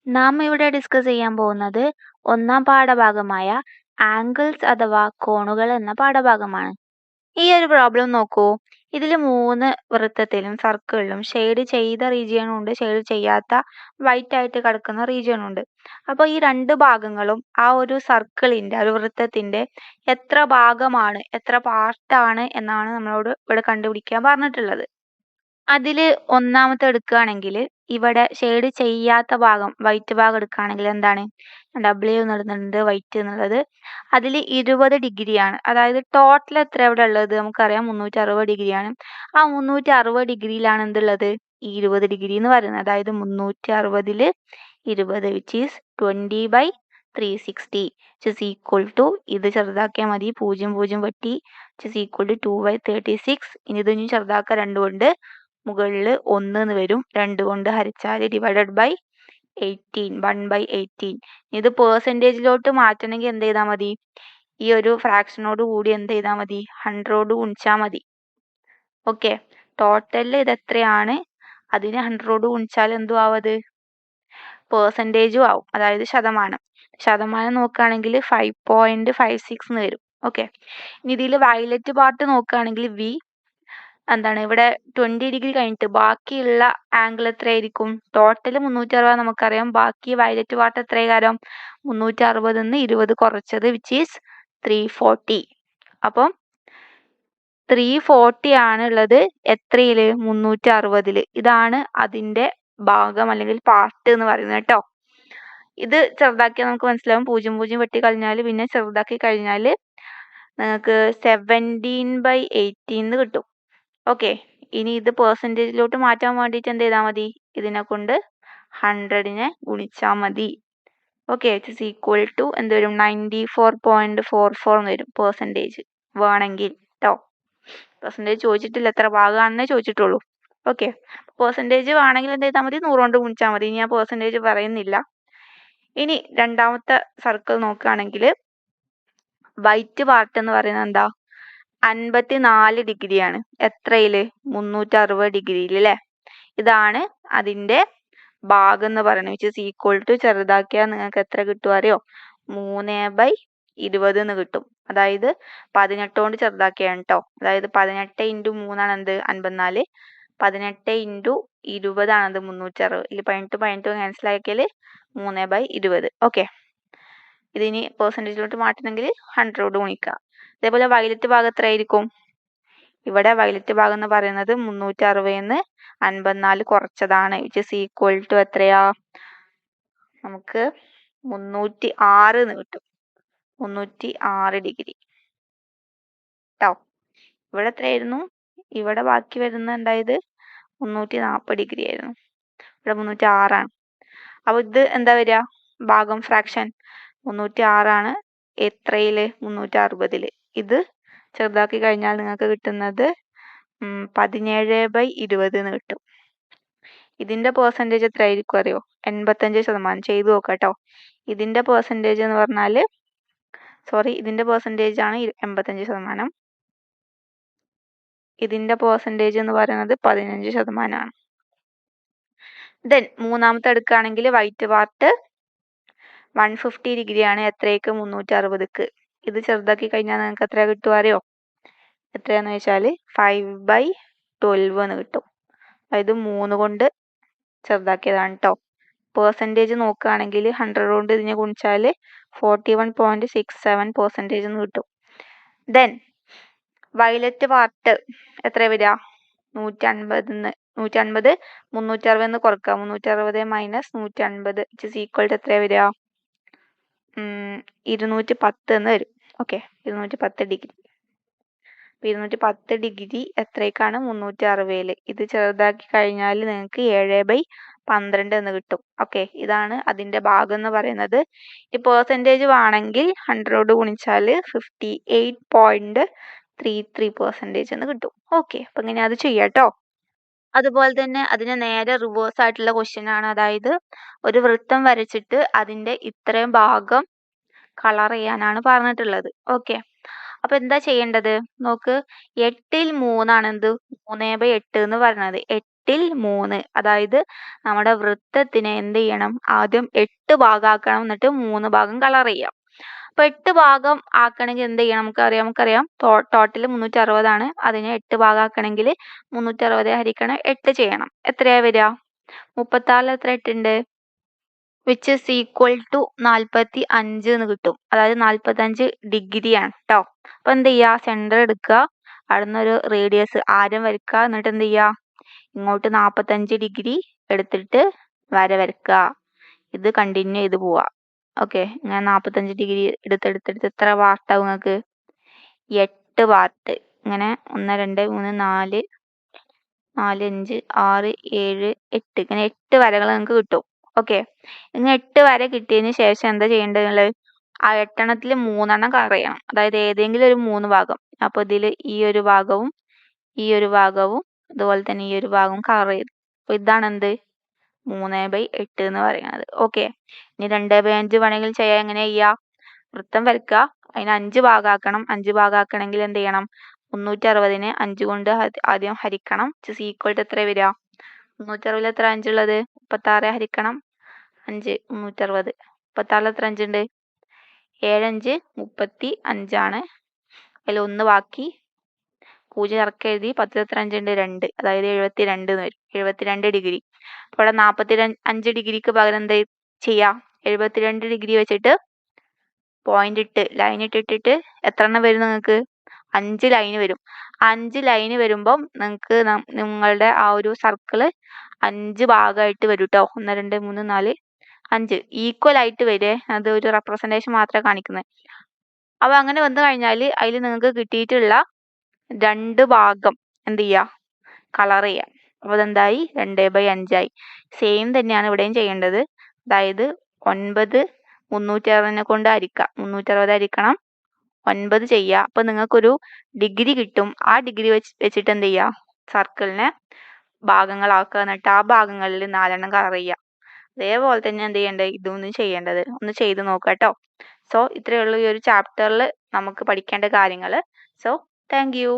നാം ഇവിടെ ഡിസ്കസ് ചെയ്യാൻ പോകുന്നത് ഒന്നാം പാഠഭാഗമായ ആംഗിൾസ് അഥവാ കോണുകൾ എന്ന പാഠഭാഗമാണ്. ഈ ഒരു പ്രോബ്ലം നോക്കൂ. ഇതിൽ 3 വൃത്തത്തിലും സർക്കിളിലും ഷെയ്ഡ് ചെയ്ത റീജിയനും ഉണ്ട്, ഷെയ്ഡ് ചെയ്യാത്ത വൈറ്റ് ആയിട്ട് കിടക്കുന്ന റീജിയനും ഉണ്ട്. അപ്പോൾ ഈ 2 ഭാഗങ്ങളും ആ ഒരു സർക്കിളിന്റെ ഒരു വൃത്തത്തിന്റെ എത്ര ഭാഗമാണ്, എത്ര പാർട്ടാണ് എന്നാണ് നമ്മളോട് ഇവിടെ കണ്ടുപിടിക്കാൻ പറഞ്ഞിട്ടുള്ളത്. അതിൽ ഒന്നാമത്തെ എടുക്കുകയാണെങ്കിൽ ഇവിടെ ഷെയ്ഡ് ചെയ്യാത്ത ഭാഗം വൈറ്റ് ഭാഗം എടുക്കുകയാണെങ്കിൽ എന്താണ് W എന്നുള്ളത് വൈറ്റ് എന്നുള്ളത് അതിൽ 20 ഡിഗ്രിയാണ്. അതായത് ടോട്ടൽ എത്ര ഇവിടെ ഉള്ളത് നമുക്കറിയാം 360 ഡിഗ്രിയാണ്. ആ 360 ഡിഗ്രിയിലാണ് എന്തുള്ളത് ഈ 20 ഡിഗ്രി എന്ന് പറയുന്നത്. അതായത് 360ൽ 20 which is 20/360 which is equal to ഇത് ചെറുതാക്കിയാൽ മതി 0 വെട്ടി which is equal to 2/36. ഇനി ഇതൊന്നും ചെറുതാക്കുക 2 കൊണ്ട് മുകളിൽ 1 എന്ന് വരും, 2 കൊണ്ട് ഹരിച്ചാൽ ഡിവൈഡഡ് ബൈ 18 1/18. ഇത് പെർസെൻറ്റേജിലോട്ട് മാറ്റണമെങ്കിൽ എന്ത് ചെയ്താൽ മതി, ഈ ഒരു ഫ്രാക്ഷനോട് കൂടി എന്ത് ചെയ്താൽ മതി 100 ഗുണിച്ചാൽ മതി. ഓക്കെ, ടോട്ടലിൽ ഇത് എത്രയാണ് അതിന് 100 ഗുണിച്ചാൽ എന്തു ആവും, അത് പെർസെൻറ്റേജും ആവും, അതായത് ശതമാനം നോക്കുകയാണെങ്കിൽ 5.56 എന്ന് വരും. ഓക്കെ, ഇനി ഇതിൽ വയലറ്റ് പാർട്ട് നോക്കുകയാണെങ്കിൽ വി എന്താണ് ഇവിടെ 20 ഡിഗ്രി കഴിഞ്ഞിട്ട് ബാക്കിയുള്ള ആംഗിൾ എത്രയായിരിക്കും, ടോട്ടൽ 360 നമുക്കറിയാം, ബാക്കി വയലറ്റ് പാർട്ട് എത്രയാകാരം 360 20 കുറച്ചത് വിച്ച് ഈസ് 340. അപ്പം 340 ആണുള്ളത് എത്രയില് 360. ഇതാണ് അതിന്റെ ഭാഗം അല്ലെങ്കിൽ പാർട്ട് എന്ന് പറയുന്നത് കേട്ടോ. ഇത് ചെറുതാക്കിയാൽ നമുക്ക് മനസ്സിലാവും, 0 വെട്ടി കഴിഞ്ഞാൽ പിന്നെ ചെറുതാക്കി കഴിഞ്ഞാൽ നിങ്ങൾക്ക് 17/18 കിട്ടും. ഓക്കെ, ഇനി ഇത് പെർസെൻറ്റേജിലോട്ട് മാറ്റാൻ വേണ്ടിയിട്ട് എന്ത് ചെയ്താൽ മതി, ഇതിനെ കൊണ്ട് 100നെ ഗുണിച്ചാൽ മതി. Okay, it is equal to എന്ത് വരും 94.44 എന്ന് വരും പെർസെൻറ്റേജ് വേണമെങ്കിൽ കേട്ടോ. പെർസെൻറ്റേജ് ചോദിച്ചിട്ടില്ല, എത്ര ഭാഗമാണെന്നേ ചോദിച്ചിട്ടുള്ളൂ. ഓക്കെ, പെർസെൻറ്റേജ് വേണമെങ്കിൽ എന്ത് ചെയ്താൽ മതി 100 കൊണ്ട് ഗുണിച്ചാൽ മതി. ഞാൻ പെർസെൻറ്റേജ് പറയുന്നില്ല. ഇനി രണ്ടാമത്തെ സർക്കിൾ നോക്കുകയാണെങ്കിൽ വൈറ്റ് പാർട്ട് എന്ന് പറയുന്നത് എന്താ 54 ഡിഗ്രിയാണ്. എത്രയില് 360 ഡിഗ്രിയിൽ അല്ലേ. ഇതാണ് അതിന്റെ ഭാഗം എന്ന് പറയുന്നത് വിച്ച് ഇസ് ഈക്വൽ ടു ചെറുതാക്കിയാൽ നിങ്ങൾക്ക് എത്ര കിട്ടും അറിയോ 3/20 എന്ന് കിട്ടും. അതായത് 18 കൊണ്ട് ചെറുതാക്കിയാണ് കേട്ടോ. അതായത് 18 × 3 ആണ് എന്ത് 54, 18 × 20 ആണത് 360. ഇതിൽ 18 ക്യാൻസൽ ആക്കിയാൽ 3/20. ഓക്കെ, ഇതിനി പെർസെൻറ്റേജിലോട്ട് മാറ്റണമെങ്കിൽ 100 ഗുണിക്കുക. അതേപോലെ വയലറ്റ് ഭാഗം എത്രയായിരിക്കും, ഇവിടെ വയലറ്റ് ഭാഗം എന്ന് പറയുന്നത് 360 54 കുറച്ചതാണ് വിച്ച് ഇസ് ഈക്വൽ ടു എത്രയാ നമുക്ക് 306 എന്ന് കിട്ടും. 306 ഡിഗ്രി കേട്ടോ. ഇവിടെ എത്രയായിരുന്നു, ഇവിടെ ബാക്കി വരുന്ന ഉണ്ടായത് 340 ഡിഗ്രി ആയിരുന്നു, ഇവിടെ 306 ആണ്. അപ്പോൾ ഇത് എന്താ വരിക ഭാഗം ഫ്രാക്ഷൻ 306 ആണ് എത്രയില് 360. ഇത് ചെറുതാക്കി കഴിഞ്ഞാൽ നിങ്ങൾക്ക് കിട്ടുന്നത് 17/20 എന്ന് കിട്ടും. ഇതിന്റെ പെർസെൻറ്റേജ് എത്ര ആയിരിക്കും അറിയോ 85%. ചെയ്തു നോക്കാം കേട്ടോ. ഇതിന്റെ പെർസെൻറ്റേജ് എന്ന് പറഞ്ഞാൽ ഇതിന്റെ പെർസെൻറ്റേജ് ആണ് 85%. ഇതിന്റെ പെർസെൻറ്റേജ് എന്ന് പറയുന്നത് 15%. ദെൻ മൂന്നാമത്തെ എടുക്കുകയാണെങ്കിൽ വൈറ്റ് പാർട്ട് 150 ഡിഗ്രിയാണ്. എത്രയ്ക്ക് 360ക്ക്. ഇത് ചെറുതാക്കി കഴിഞ്ഞാൽ നിങ്ങൾക്ക് എത്ര കിട്ടും അറിയോ, എത്രയാന്ന് വെച്ചാൽ 5/12 എന്ന് കിട്ടും. അതായത് 3 കൊണ്ട് ചെറുതാക്കിയതാണ് കേട്ടോ. പെർസെൻറ്റേജ് നോക്കുകയാണെങ്കിൽ 100 കൊണ്ട് ഇതിനെ ഗുണിച്ചാൽ 41.67% എന്ന് കിട്ടും. ദെൻ വയലറ്റ് പാർട്ട് എത്ര വരിക 150 360 കുറക്കുക, 360 minus 150 which is equal to എത്ര വരിക 210 എന്ന് വരും. Okay, 210 degree. 210 ഡിഗ്രി എത്രയ്ക്കാണ് 360. ഇത് ചെറുതാക്കി കഴിഞ്ഞാൽ നിങ്ങൾക്ക് 7/12 എന്ന് കിട്ടും. ഓക്കെ, ഇതാണ് അതിന്റെ ഭാഗം എന്ന് പറയുന്നത്. ഈ പെർസെൻറ്റേജ് വേണമെങ്കിൽ 100 ഗുണിച്ചാൽ 58.33% എന്ന് കിട്ടും. ഓക്കെ, അപ്പം ഇങ്ങനെ അത് ചെയ്യാം കേട്ടോ. അതുപോലെ തന്നെ അതിന് നേരെ റിവേഴ്സ് ആയിട്ടുള്ള ക്വസ്റ്റ്യൻ ആണ്. അതായത് ഒരു വൃത്തം വരച്ചിട്ട് അതിന്റെ ഇത്രയും ഭാഗം കളർ ചെയ്യാനാണ് പറഞ്ഞിട്ടുള്ളത്. ഓക്കെ, അപ്പൊ എന്താ ചെയ്യേണ്ടത് നോക്ക്, 8ൽ 3 ആണ് എന്ത് 3/8 എന്ന് പറയുന്നത്. 8ൽ 3. അതായത് നമ്മുടെ വൃത്തത്തിനെ എന്ത് ചെയ്യണം, ആദ്യം 8 ഭാഗമാക്കണം, എന്നിട്ട് 3 ഭാഗം കളർ ചെയ്യാം. അപ്പൊ 8 ഭാഗം ആക്കണമെങ്കിൽ എന്ത് ചെയ്യണം, നമുക്കറിയാം ടോട്ടൽ 360 ആണ്. അതിനെ 8 ഭാഗം ആക്കണമെങ്കിൽ 360 ഹരിക്കണം 8 ചെയ്യണം. എത്രയാ വരിക? 36 എത്ര 8 ഉണ്ട്? വിച്ച് ഇസ് ഈക്വൽ ടു 45 എന്ന് കിട്ടും. അതായത് 45 ഡിഗ്രിയാണ് കേട്ടോ. അപ്പൊ എന്ത് ചെയ്യുക, സെന്റർ എടുക്കുക, അവിടുന്ന് ഒരു റേഡിയസ് ആരം വരയ്ക്കുക, എന്നിട്ട് എന്ത് ചെയ്യുക, ഇങ്ങോട്ട് 45 ഡിഗ്രി എടുത്തിട്ട് വര വരയ്ക്കുക. ഇത് കണ്ടിന്യൂ ചെയ്ത് പോവാ. ഓക്കെ, ഇങ്ങനെ 45 ഡിഗ്രി എടുത്തെടുത്തെടുത്ത് എത്ര പാർട്ടാവും നിങ്ങൾക്ക്? 8 പാർട്ട്. ഇങ്ങനെ 1 2 3 4 4 5 6 7 8 ഇങ്ങനെ 8 വരകൾ നിങ്ങൾക്ക് കിട്ടും. ഓക്കെ, ഇങ്ങനെ 8 വര കിട്ടിയതിന് ശേഷം എന്താ ചെയ്യേണ്ടത്? ആ 8 3 കളർ ചെയ്യണം. അതായത് ഏതെങ്കിലും ഒരു 3 ഭാഗം. അപ്പൊ ഇതിൽ ഈ ഒരു ഭാഗവും ഈ ഒരു ഭാഗവും അതുപോലെ തന്നെ ഈ ഒരു ഭാഗവും കളർ ചെയ്തു. അപ്പൊ ഇതാണ് എന്ത്? 3/8 എന്ന് പറയുന്നത്. ഓക്കെ, ഇനി 2/5 വേണമെങ്കിൽ ചെയ്യാൻ എങ്ങനെ ചെയ്യാം? വൃത്തം വരയ്ക്കുക, അതിന് 5 ഭാഗമാക്കണം. 5 ഭാഗമാക്കണമെങ്കിൽ എന്ത് ചെയ്യണം? 360നെ 5 കൊണ്ട് ആദ്യം ഹരിക്കണം. ഈക്വൽ ടു എത്ര വരിക? 360 എത്ര 5 ഉള്ളത്? 36 ഹരിക്കണം 5 360. 36 എത്ര 5 ഉണ്ട്? 7 5 35 ആണ്. അതിൽ 1 ബാക്കി, 0 ഇറക്കി എഴുതി. 10 എത്ര 5 ഉണ്ട്? 2. അതായത് 72 എന്ന് വരും. 72 ഡിഗ്രി. അപ്പോൾ ഇവിടെ 45 ഡിഗ്രിക്ക് പകരം എന്താ ചെയ്യാം? 72 ഡിഗ്രി വെച്ചിട്ട് പോയിന്റ് ഇട്ട് ലൈൻ ഇട്ടിട്ട് എത്ര എണ്ണം വരും നിങ്ങൾക്ക്? 5 ലൈന് വരും. 5 ലൈന് വരുമ്പം നിങ്ങൾക്ക് നിങ്ങളുടെ ആ ഒരു സർക്കിള് 5 ഭാഗമായിട്ട് വരും കേട്ടോ. 1 2 3 4 5 ഈക്വൽ ആയിട്ട് വരെ. അത് ഒരു റെപ്രസെന്റേഷൻ മാത്രമേ കാണിക്കുന്നത്. അപ്പൊ അങ്ങനെ വന്നു കഴിഞ്ഞാൽ അതിൽ നിങ്ങൾക്ക് കിട്ടിയിട്ടുള്ള 2 ഭാഗം എന്ത് ചെയ്യുക? കളർ ചെയ്യാം. അപ്പൊ അതെന്തായി? 2/5 ആയി. സെയിം തന്നെയാണ് ഇവിടെയും ചെയ്യേണ്ടത്. അതായത് 9 360 കൊണ്ട് ഹരിക്കുക. 360 ഹരിക്കണം 9 ചെയ്യുക. അപ്പൊ നിങ്ങൾക്കൊരു ഡിഗ്രി കിട്ടും. ആ ഡിഗ്രി വെച്ചിട്ട് എന്ത് ചെയ്യുക? സർക്കിളിനെ ഭാഗങ്ങളാക്കുക. എന്നിട്ട് ആ ഭാഗങ്ങളിൽ 4 കളർ ചെയ്യുക. അതേപോലെ തന്നെ എന്ത് ചെയ്യേണ്ടത്? ഇതൊന്നും ചെയ്യേണ്ടത്. ഒന്ന് ചെയ്ത് നോക്കുക കേട്ടോ. സോ ഇത്രയേ ഉള്ളൂ ഈ ഒരു ചാപ്റ്ററിൽ നമുക്ക് പഠിക്കേണ്ട കാര്യങ്ങൾ. So thank you.